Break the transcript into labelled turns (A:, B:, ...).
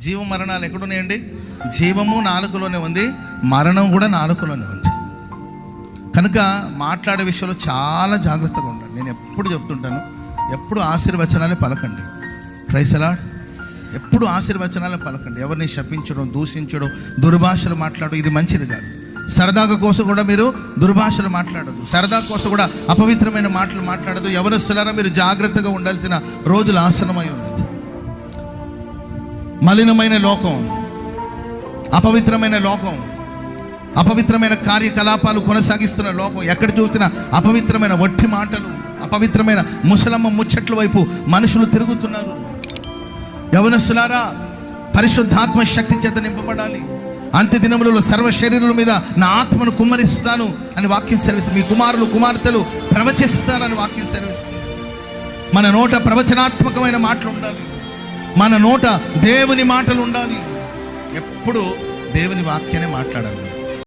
A: జీవ మరణాలు ఎక్కడున్నాయండి? జీవము నాలుకలోనే ఉంది, మరణం కూడా నాలుకలోనే ఉంది. కనుక మాట్లాడే విషయంలో చాలా జాగ్రత్తగా ఉండాలి. నేను ఎప్పుడు చెప్తుంటాను, ఎప్పుడు ఆశీర్వచనాలే పలకండి. Praise the lord. ఎప్పుడు ఆశీర్వచనాలే పలకండి. ఎవరిని శపించడం, దూషించడం, దుర్భాషలు మాట్లాడడం ఇది మంచిది కాదు. సరదాగా కోసం కూడా మీరు దుర్భాషలు మాట్లాడదు. సరదా కోసం కూడా అపవిత్రమైన మాటలు మాట్లాడదు. యవనస్తులారా, మీరు జాగ్రత్తగా ఉండాల్సిన రోజులు ఆసన్నమై ఉన్నది. మలినమైన లోకం, అపవిత్రమైన లోకం, అపవిత్రమైన కార్యకలాపాలు కొనసాగిస్తున్న లోకం, ఎక్కడ చూసినా అపవిత్రమైన వట్టి మాటలు, అపవిత్రమైన ముసలమ్మ ముచ్చట్ల వైపు మనుషులు తిరుగుతున్నారు. యవనస్తులారా, పరిశుద్ధాత్మ శక్తి చేత నింపబడాలి. అంత్య దినములలో సర్వ శరీరుల మీద నా ఆత్మను కుమ్మరిస్తాను అని వాక్యం సెలవిస్తుంది. మీ కుమారులు కుమార్తెలు ప్రవచిస్తారని వాక్యం సెలవిస్తుంది. మన నోట ప్రవచనాత్మకమైన మాటలు ఉండాలి. మన నోట దేవుని మాటలు ఉండాలి. ఎప్పుడు దేవుని వాక్యాన్ని మాట్లాడాలి.